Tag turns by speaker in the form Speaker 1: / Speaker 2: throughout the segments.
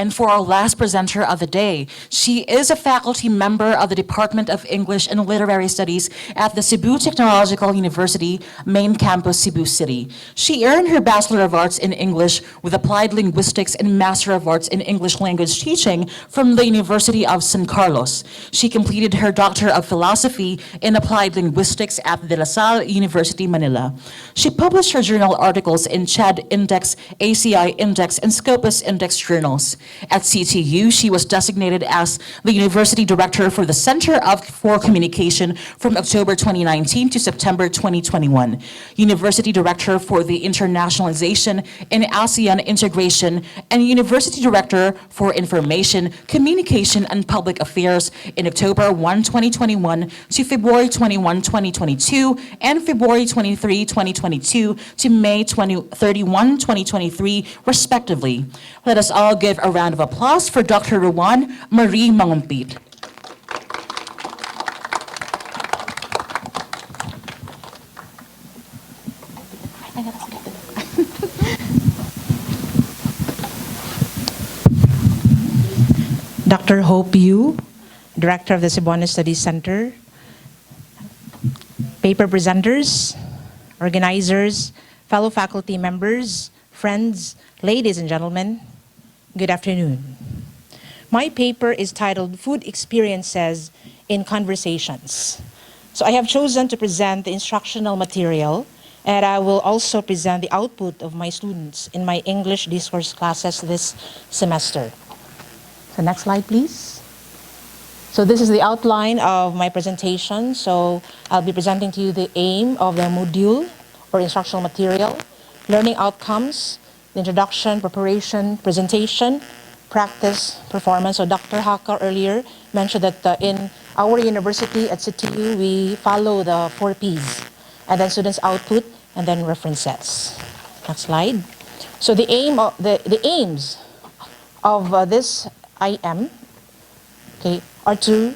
Speaker 1: And for our last presenter of the day, she is a faculty member of the Department of English and Literary Studies at the Cebu Technological University, main campus, Cebu City. She earned her Bachelor of Arts in English with Applied Linguistics and Master of Arts in English Language Teaching from the University of San Carlos. She completed her Doctor of Philosophy in Applied Linguistics at De La Salle University, Manila. She published her journal articles in CHED Index, ACI Index, and Scopus Index journals. At CTU, she was designated as the University Director for the Center for Communication from October 2019 to September 2021, University Director for the Internationalization and ASEAN Integration, and University Director for Information, Communication, and Public Affairs in October 1, 2021 to February 21, 2022, and February 23, 2022 to May 31, 2023, respectively. Let us all give a round of applause for Dr. Rowanne Marie Mangompit.
Speaker 2: Dr. Hope Yu, Director of the Cebuano Studies Center, paper presenters, organizers, fellow faculty members, friends, ladies and gentlemen, good afternoon. My paper is titled Food Experiences in Conversations. So I have chosen to present the instructional material, and I will also present the output of my students in my English discourse classes this semester. So next slide, please. So this is the outline of my presentation. So I'll be presenting to you the aim of the module or instructional material, learning outcomes, the introduction, preparation, presentation, practice, performance. So Dr. Haka earlier mentioned that in our university at CTU, we follow the 4 Ps, and then students' output, and then references. Next slide. So the aims of this IM, okay, are to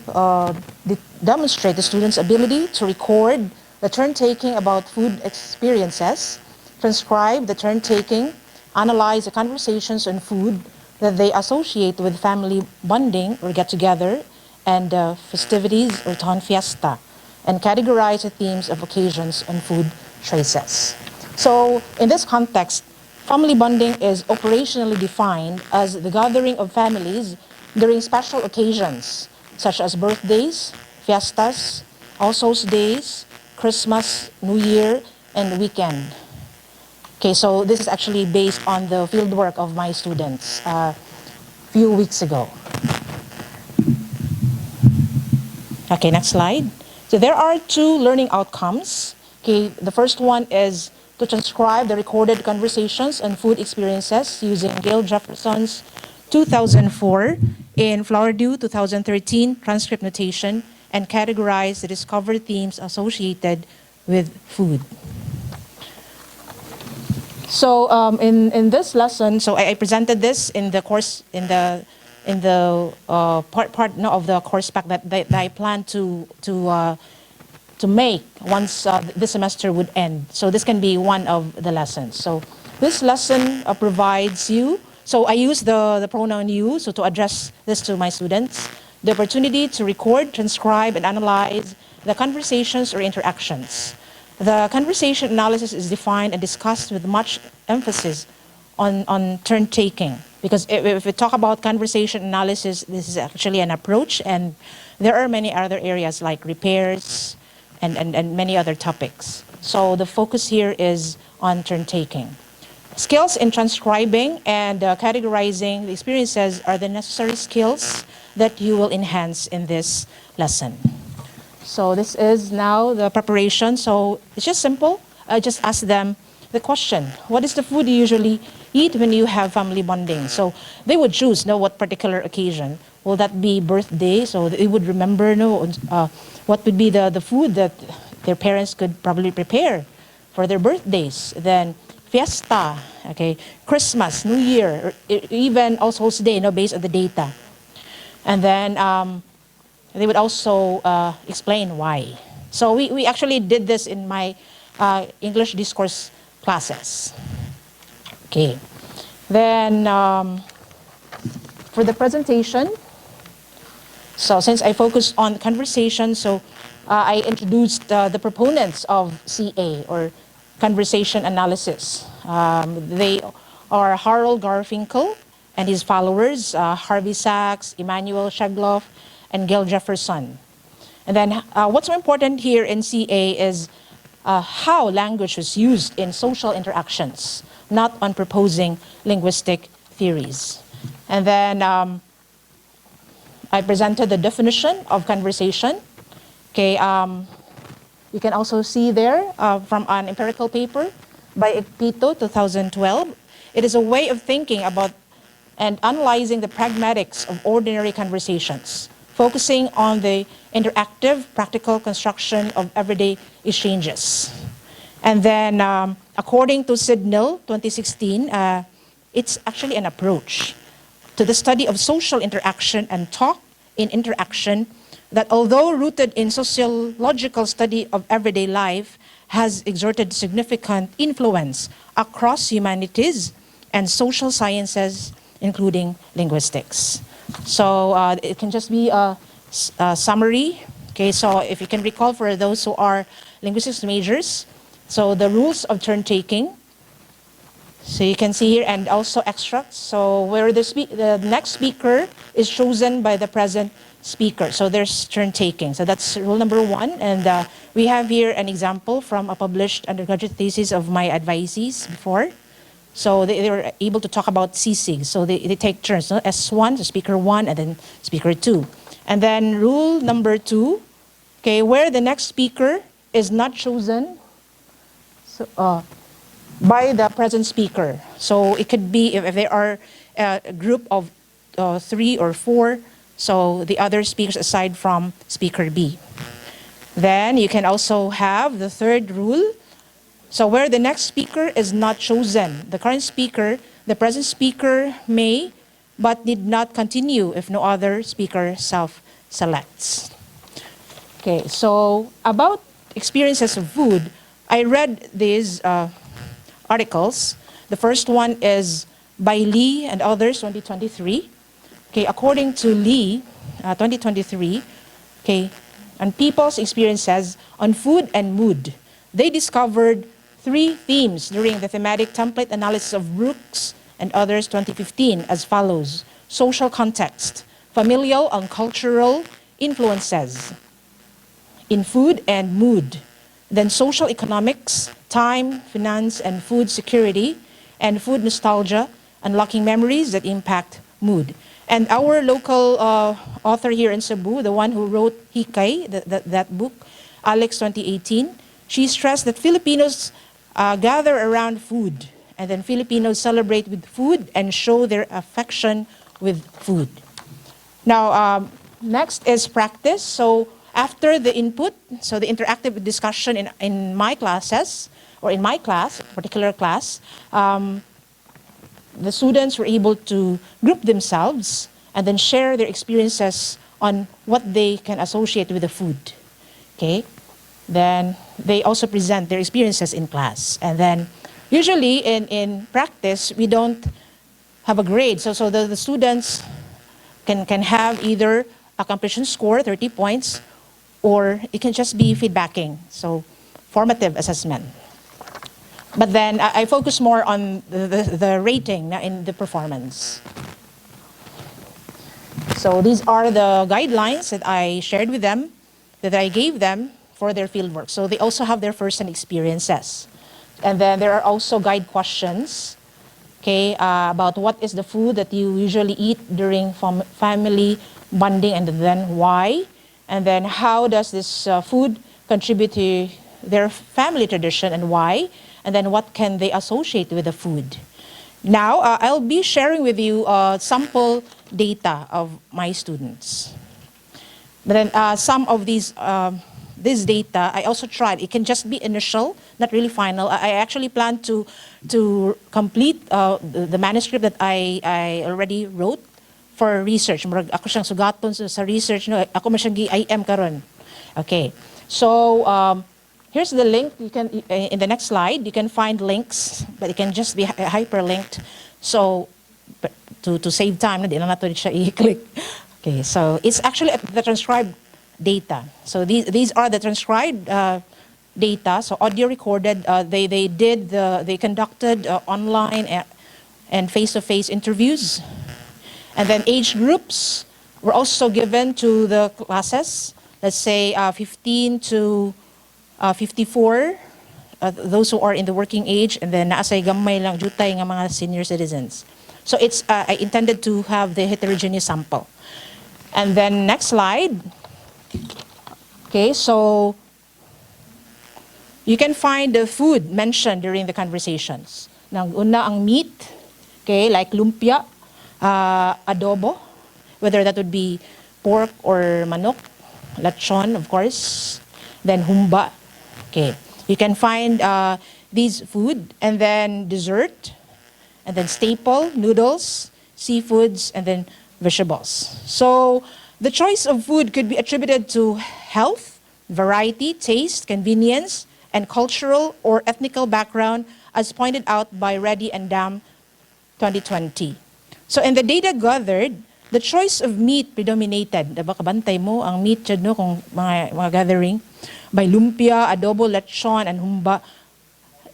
Speaker 2: demonstrate the students' ability to record the turn-taking about food experiences, transcribe the turn-taking, analyze the conversations on food that they associate with family bonding or get-together, and festivities or town fiesta, and categorize the themes of occasions and food choices. So in this context, family bonding is operationally defined as the gathering of families during special occasions, such as birthdays, fiestas, All Souls Days, Christmas, New Year, and weekend. Okay, so this is actually based on the fieldwork of my students a few weeks ago. Okay, next slide. So there are 2 learning outcomes. Okay, the first one is to transcribe the recorded conversations and food experiences using Gail Jefferson's 2004 in Flowerdew 2013 transcript notation, and categorize the discovered themes associated with food. So in this lesson, so I presented this in the course in the part of the course pack that I plan to make once this semester would end. So this can be one of the lessons. So this lesson provides you. So I use the pronoun you, so to address this to my students, the opportunity to record, transcribe, and analyze the conversations or interactions. The conversation analysis is defined and discussed with much emphasis on turn-taking, because if we talk about conversation analysis, this is actually an approach, and there are many other areas like repairs and many other topics. So the focus here is on turn-taking. Skills in transcribing and categorizing the experiences are the necessary skills that you will enhance in this lesson. So this is now the preparation. So it's just simple. Just ask them the question, what is the food you usually eat when you have family bonding? So they would choose, what particular occasion. Will that be birthday? So they would remember, what would be the food that their parents could probably prepare for their birthdays. Then fiesta, okay, Christmas, New Year, or even All Souls Day, based on the data. And then they would also explain why. So we actually did this in my English discourse classes. Okay. Then for the presentation, so since I focused on conversation, so I introduced the proponents of CA, or conversation analysis. They are Harold Garfinkel and his followers, Harvey Sachs, Emmanuel Shegloff, and Gil Jefferson. And then what's so important here in CA is how language was used in social interactions, not on proposing linguistic theories. And then I presented the definition of conversation. Okay, you can also see there from an empirical paper by Epito, 2012. It is a way of thinking about and analyzing the pragmatics of ordinary conversations, focusing on the interactive, practical construction of everyday exchanges. And then, according to Sidnell, 2016, it's actually an approach to the study of social interaction and talk in interaction that, although rooted in sociological study of everyday life, has exerted significant influence across humanities and social sciences, including linguistics. So it can just be a summary. Okay, so if you can recall, for those who are linguistics majors, so the rules of turn taking. So you can see here, and also extracts. So where the next speaker is chosen by the present speaker. So there's turn taking. So that's rule number 1. And we have here an example from a published undergraduate thesis of my advisees before. So they were able to talk about CSIG. So they take turns, no? S1, so speaker 1, and then speaker 2. And then rule number 2, okay, where the next speaker is not chosen by the present speaker. So it could be if there are a group of 3 or 4, so the other speakers aside from speaker B. Then you can also have the third rule. So where the next speaker is not chosen, the current speaker, the present speaker may, but need not continue if no other speaker self-selects. Okay, so about experiences of food, I read these articles. The first one is by Lee and others, 2023. Okay, according to Lee, 2023, okay, and people's experiences on food and mood, they discovered 3 themes during the thematic template analysis of Brooks and others, 2015, as follows: social context, familial and cultural influences in food and mood, then social economics, time, finance, and food security, and food nostalgia, unlocking memories that impact mood. And our local author here in Cebu, the one who wrote Hikay, that book, Alex, 2018, she stressed that Filipinos gather around food, and then Filipinos celebrate with food and show their affection with food. Now, next is practice. So after the input, so the interactive discussion in my classes, or in my class, particular class, the students were able to group themselves and then share their experiences on what they can associate with the food. Okay? Then they also present their experiences in class. And then usually in practice, we don't have a grade. So the students can have either a completion score, 30 points, or it can just be feedbacking, so formative assessment. But then I focus more on the rating in the performance. So these are the guidelines that I shared with them, that I gave them for their fieldwork. So they also have their first-hand experiences. And then there are also guide questions, okay, about what is the food that you usually eat during family bonding, and then why. And then how does this food contribute to their family tradition and why? And then what can they associate with the food? Now, I'll be sharing with you sample data of my students. But then some of these this data, I also tried. It can just be initial, not really final. I actually plan to complete the manuscript that I already wrote for research. Murag ako siyang sugaton sa research, no? Ako man siyang gi-IM karon. Okay. So here's the link. You can in the next slide you can find links, but it can just be hyperlinked. So but to save time, na di lang nato siya i-click. Okay, so it's actually the transcribed data. So these are the transcribed data. So audio recorded. They conducted online and face-to-face interviews, and then age groups were also given to the classes. Let's say 15 to 54. Those who are in the working age, and then naasay gamay lang jutay nga mga senior citizens. So it's I intended to have the heterogeneous sample. And then next slide. Okay, so you can find the food mentioned during the conversations. Nang una ang meat, okay, like lumpia, adobo, whether that would be pork or manok, lechon, of course, then humba, okay. You can find these food, and then dessert, and then staple, noodles, seafoods, and then vegetables. So the choice of food could be attributed to health, variety, taste, convenience, and cultural or ethnical background, as pointed out by Reddy and Dam 2020. So in the data gathered, the choice of meat predominated. Diba, kabantay mo ang meat dyan, no, kung mga gathering, by lumpia, adobo, lechon, and humba.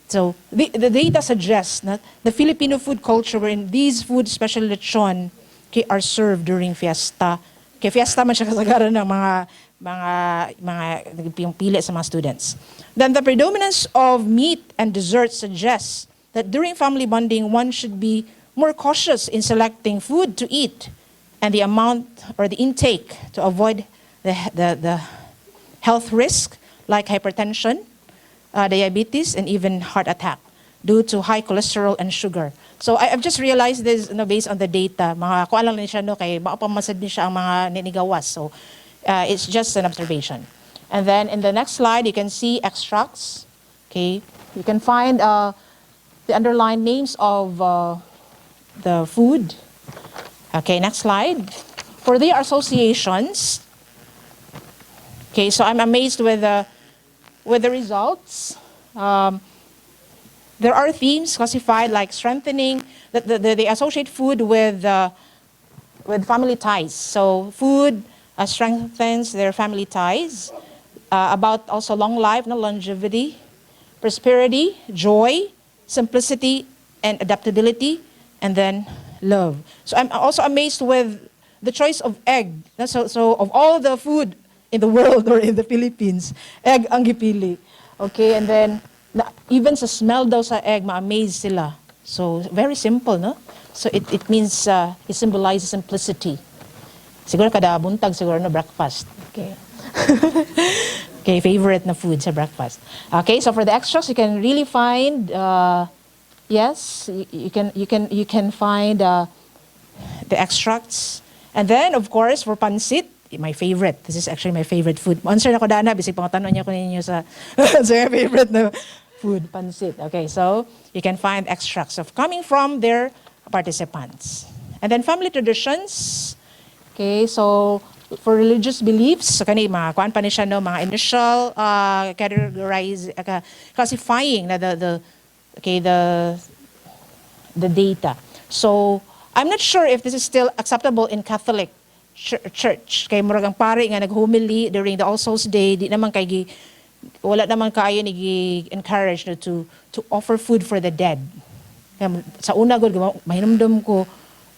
Speaker 2: So the data suggests that the Filipino food culture, wherein these food, especially lechon, okay, are served during fiesta. Kaya fiesta man siya kasagaran ng mga pili sa mga students. Then the predominance of meat and dessert suggests that during family bonding, one should be more cautious in selecting food to eat and the amount or the intake to avoid the health risk like hypertension, diabetes, and even heart attack due to high cholesterol and sugar. So I've just realized this, based on the data. Mga kuan lang siya, no, kay baka pamasad din siya ang mga ninigawas. So it's just an observation. And then in the next slide, you can see extracts. Okay, you can find the underlined names of the food. Okay, next slide. For their associations, okay, so I'm amazed with the results. There are themes classified like strengthening, they associate food with family ties. So food strengthens their family ties. About also long life, no, longevity, prosperity, joy, simplicity, and adaptability, and then love. So I'm also amazed with the choice of egg. So of all the food in the world or in the Philippines, egg ang gipili. Okay, and then even sa smell daw sa egg, ma-amaze sila. So very simple, no? So it means it symbolizes simplicity. Siguro kada buntag siguro na breakfast. Okay. Okay, favorite na food sa breakfast. Okay, so for the extras, you can really find yes, you can find the extracts. And then of course for pansit, my favorite. This is actually my favorite food. Answer na ko dana bisig pangatanong niya ko ninyo sa sa favorite na food, pansit. Okay, so you can find extracts of coming from their participants. And then family traditions. Okay, so for religious beliefs, so kani mga kuan pa ni siya, no, mga initial categorize, classifying na the data. So I'm not sure if this is still acceptable in Catholic church. Kay murag ang pare nga naghumili during the All Souls Day, di naman kay wala naman kayo ni encourage, no, to offer food for the dead. Kaya, sa una gud mahinumdum ko,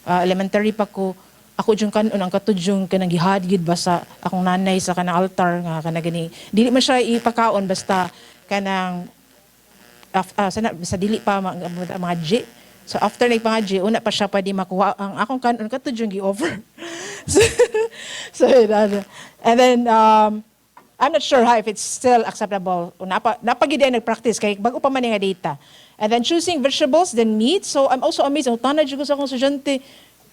Speaker 2: elementary pa ko, ako jung kanon ang katudjong kanang gihad gid ba sa akong nanay sa kanang altar nga kana gani. Dili man siya ipakaon basta kanang sa dili pa mga G. So after nagpangadji, una pa siya pwede makuha ang akong kanon katudjong gi-offer. So and then I'm not sure if it's still acceptable. Napagid ay nag-practice kay bago pa man nga data. And then choosing vegetables, then meat. So I'm also amazed. Ang tanay jud ko sa akong estudyante,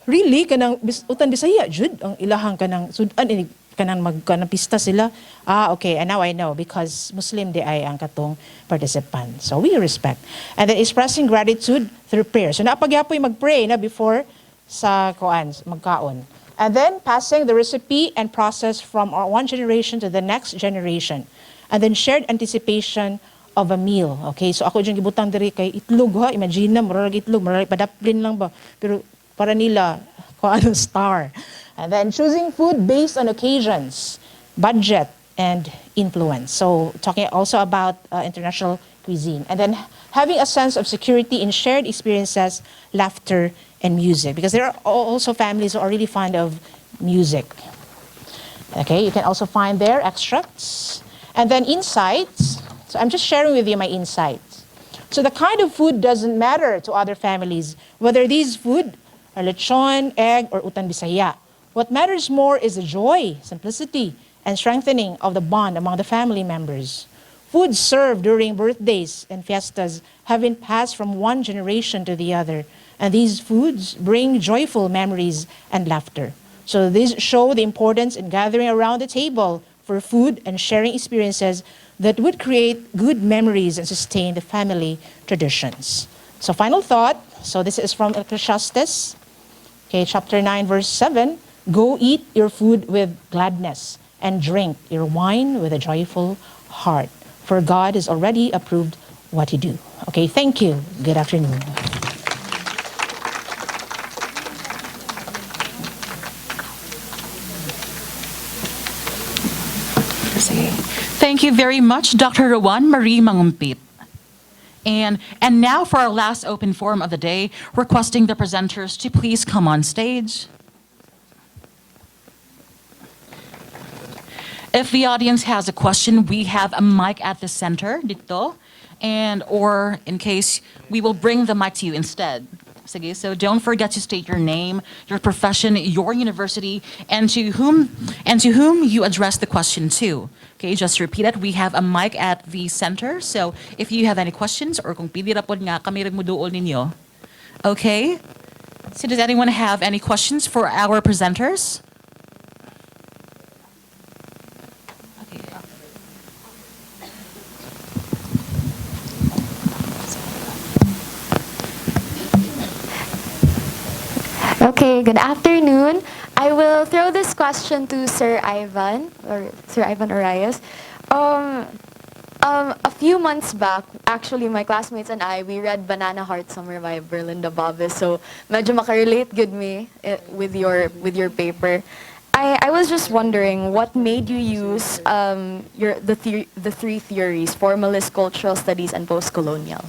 Speaker 2: really kanang utan Bisaya jud ang ilahang kanang sudan kanang magkanang pista sila. Okay, and now I know because Muslim di ay ang katong participant. So we respect. And then expressing gratitude through prayer. So napagyapoy mag-pray na before sa magkaon. And then passing the recipe and process from one generation to the next generation. And then shared anticipation of a meal. Okay, so ako dyan gibutang diri kay itlog, ha. Imagine na, murag itlog, murag padaplin lang ba. Pero para nila kung anong star. And then choosing food based on occasions, budget, and influence. So talking also about international cuisine. And then having a sense of security in shared experiences, laughter, and music. Because there are also families who are really fond of music. Okay, you can also find there extracts. And then insights. So I'm just sharing with you my insights. So the kind of food doesn't matter to other families, whether these food are lechon, egg, or utan bisaya. What matters more is the joy, simplicity, and strengthening of the bond among the family members. Food served during birthdays and fiestas have been passed from one generation to the other, and these foods bring joyful memories and laughter. So these show the importance in gathering around the table for food and sharing experiences that would create good memories and sustain the family traditions. So final thought, so this is from Ecclesiastes, okay, chapter 9, verse 7, go eat your food with gladness and drink your wine with a joyful heart, for God has already approved what you do. Okay, thank you. Good afternoon.
Speaker 1: Thank you very much, Dr. Rowanne Marie Mangompit. And now for our last open forum of the day, requesting the presenters to please come on stage. If the audience has a question, we have a mic at the center, dito, or in case, we will bring the mic to you instead. Sige, so don't forget to state your name, your profession, your university, and to whom you address the question to. Okay, just repeat it. We have a mic at the center, so if you have any questions or kung pili ra pod nga kami rin mo duol ninyo. Okay? So does anyone have any questions for our presenters?
Speaker 3: Okay, good afternoon. I will throw this question to Sir Ivan Arias. A few months back, actually, my classmates and I, we read Banana Heart Summer by Berlinda Bobbitt. So, medyo makarelate good me with your paper. I was just wondering, what made you use the three theories: formalist, cultural studies, and post-colonial?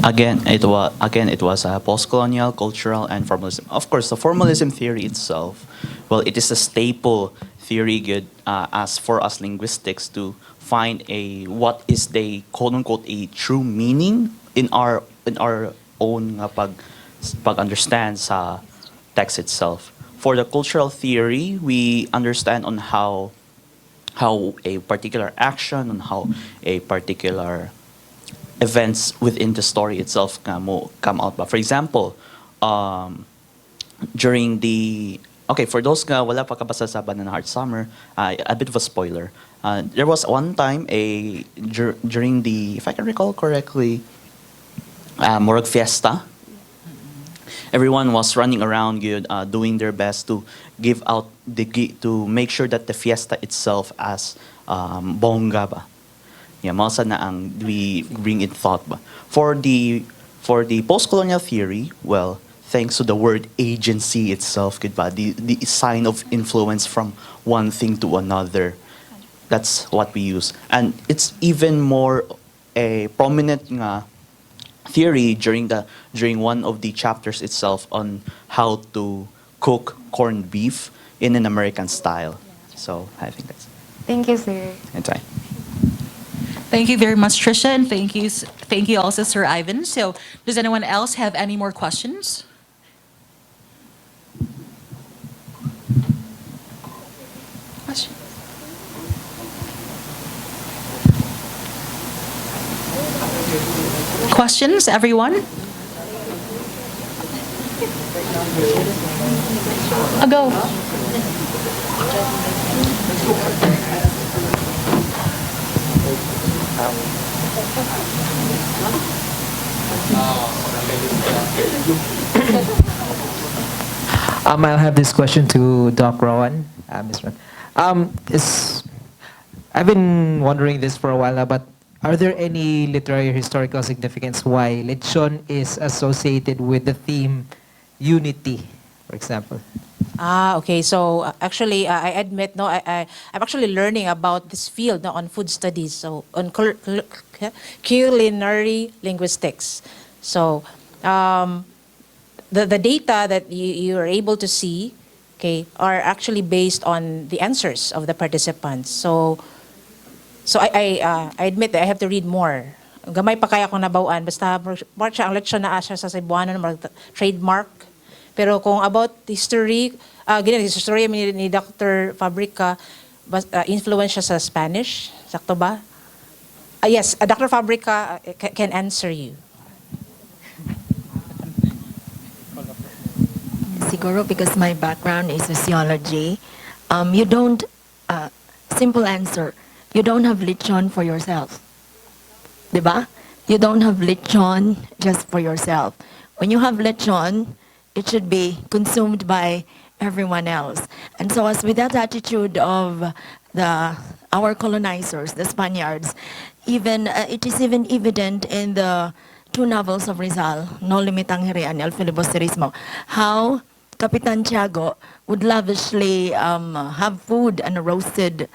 Speaker 4: Again, it was post-colonial, cultural, and formalism. Of course, the formalism theory itself, well, it is a staple theory good as for us linguistics to find what is the quote-unquote a true meaning in our own pag understand sa text itself. For the cultural theory, we understand on how a particular action, on how a particular events within the story itself come out. But for example, during the for those nga wala pa kabasa sa Banana Heart Summer, a bit of a spoiler. There was one time during the, if I can recall correctly, Morag Fiesta. Everyone was running around doing their best to give out to make sure that the fiesta itself as bongga ba. Yeah, masa na ang we bring in thought ba. For the post-colonial theory, well, thanks to the word agency itself, the sign of influence from one thing to another. That's what we use. And it's even more a prominent theory during one of the chapters itself on how to cook corned beef in an American style. So I think that's.
Speaker 3: Thank you, sir.
Speaker 4: Anytime.
Speaker 1: Thank you very much, Trisha, and thank you also, Sir Ivan. So, does anyone else have any more questions? Questions, everyone? Go.
Speaker 5: I'll have this question to Doc Rowanne, Ms. Ron. I've been wondering this for a while now, but Are there any literary or historical significance why lechon is associated with the theme unity, for example?
Speaker 2: Okay. So actually, I admit, no, I'm actually learning about this field, no, on food studies, so on culinary linguistics. So the data that you are able to see, okay, are actually based on the answers of the participants. So I admit that I have to read more. Gamay pa kaya akong nabawaan, basta part siya ang lechon na asya sa Cebuano, trademark. Pero kung about history, ganyan, history ni Dr. Fabrica, influence siya sa Spanish, sakto ba? Yes, Dr. Fabrica can answer you.
Speaker 6: Siguro because my background is sociology, you don't, simple answer, you don't have lechon for yourself. Diba? You don't have lechon just for yourself. When you have lechon, it should be consumed by everyone else. And so as with that attitude of our colonizers, the Spaniards, even it is even evident in the two novels of Rizal, No Limitang Hiri and El Filibusterismo, how Capitan Tiago would lavishly have food and a roasted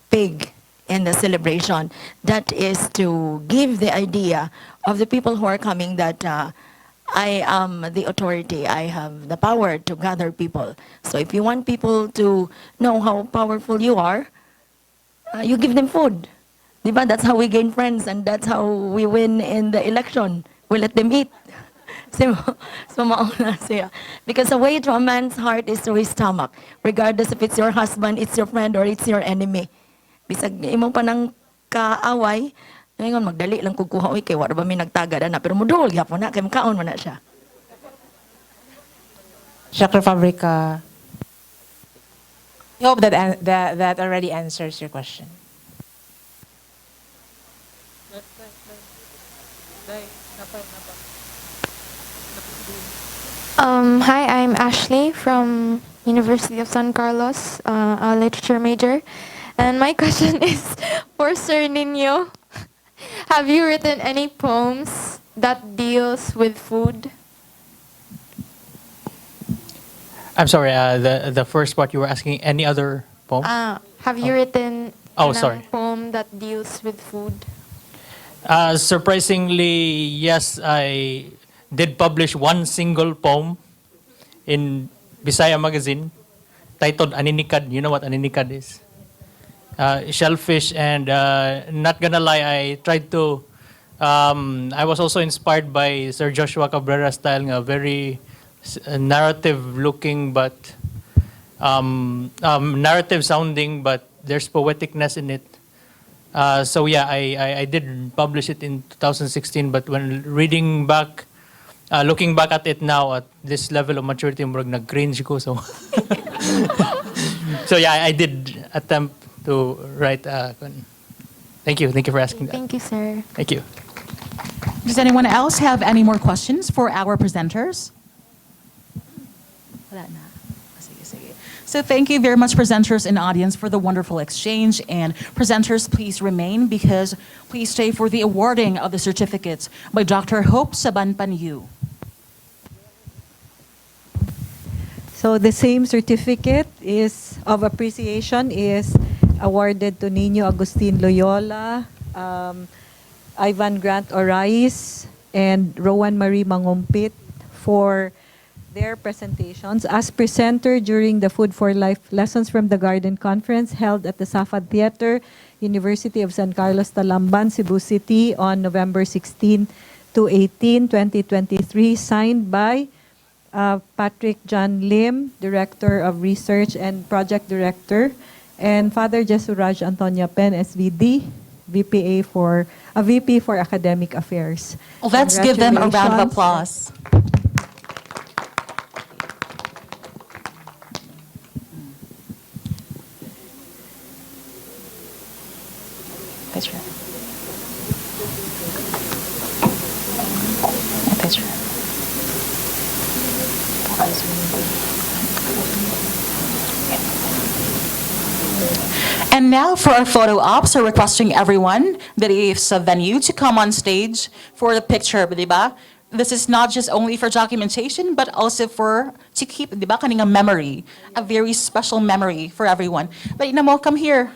Speaker 6: pig in the celebration. That is to give the idea of the people who are coming that I am the authority. I have the power to gather people. So if you want people to know how powerful you are, you give them food. Diba? That's how we gain friends and that's how we win in the election. We let them eat. So mauna siya. Because the way to a man's heart is through his stomach. Regardless if it's your husband, it's your friend, or it's your enemy. Bisag imong panang kaaway, ngayon magdali lang kukuha kay wala ba may nagtagad na pero mudol gyapon na kay makaon man na siya.
Speaker 2: Dr. Fabrica, I hope that already answers your question.
Speaker 3: Hi, I'm Ashley from University of San Carlos, a literature major. And my question is for Sir Nino. Have you written any poems that deals with food?
Speaker 7: I'm sorry, the first part you were asking, any other poem?
Speaker 3: Have you written
Speaker 7: Oh,
Speaker 3: a
Speaker 7: sorry.
Speaker 3: poem that deals with food?
Speaker 7: Surprisingly, yes, I did publish one single poem in Bisaya magazine titled Aninikad. You know what Aninikad is? Shellfish, and not gonna lie, I tried to. I was also inspired by Sir Joshua Cabrera's style, nga very narrative-looking, but narrative sounding, but there's poeticness in it. So yeah, I did publish it in 2016, but when reading back, looking back at it now at this level of maturity, murag nag-cringe ko, so. So yeah, I did attempt to write. Thank you for asking that.
Speaker 3: Thank you, sir.
Speaker 7: Thank you.
Speaker 1: Does anyone else have any more questions for our presenters? Wala na. Sige, sige. So thank you very much, presenters and audience, for the wonderful exchange. And presenters, please remain because please stay for the awarding of the certificates by Dr. Hope Sabanpanyu.
Speaker 8: So the same certificate is of appreciation is awarded to Nino Agustin Loyola, Ivan Grant Orais, and Rowanne Marie Mangompit for their presentations as presenter during the Food for Life Lessons from the Garden Conference held at the Safad Theater, University of San Carlos, Talamban, Cebu City on November 16 to 18, 2023, signed by Patrick John Lim, Director of Research and Project Director, and Father Jesuraj Antonia Pen, SVD, VP for Academic Affairs.
Speaker 1: Let's give them a round of
Speaker 8: Congratulations.
Speaker 1: applause.
Speaker 2: That's right. That's right.
Speaker 1: And now for our photo ops, we're requesting everyone that is sa venue to come on stage for the picture, di ba? This is not just only for documentation, but also for to keep, di ba, kaning a memory, a very special memory for everyone. But mo, come here,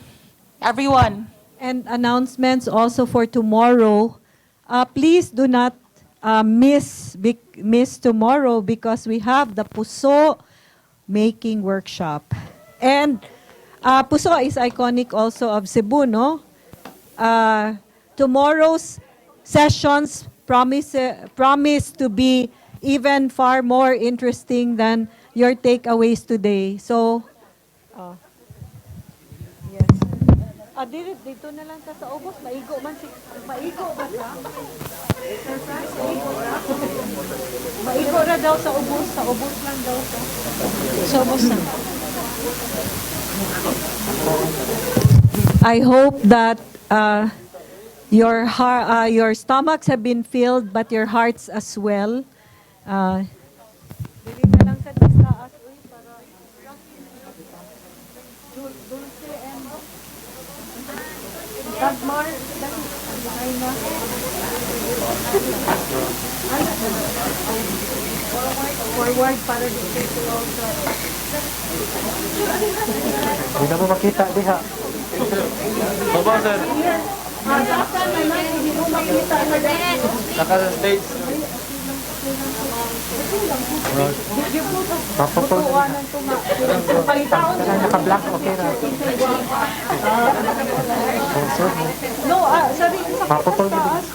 Speaker 1: everyone.
Speaker 8: And announcements also for tomorrow. Please do not miss tomorrow because we have the Puso making workshop. And Puso is iconic also of Cebu, no? Tomorrow's sessions promise to be even far more interesting than your takeaways today. So, yes. Dito na lang ta sa ubos. Maigo ba siya? Maigo na daw sa ubos. Sa ubos lang daw. Sa ubos na. I hope that your stomachs have been filled, but your hearts as well. Dili na lang sa taas, uy, para dulce and Dagmar, ay na. Forward para dito also.
Speaker 5: Hindi na mo makita, diha.
Speaker 9: Baba, sir. Naka sa stage.
Speaker 5: Papapol. Naka-black, okay na.
Speaker 8: No, sorry, sa
Speaker 5: Papapol mo din.
Speaker 8: taas,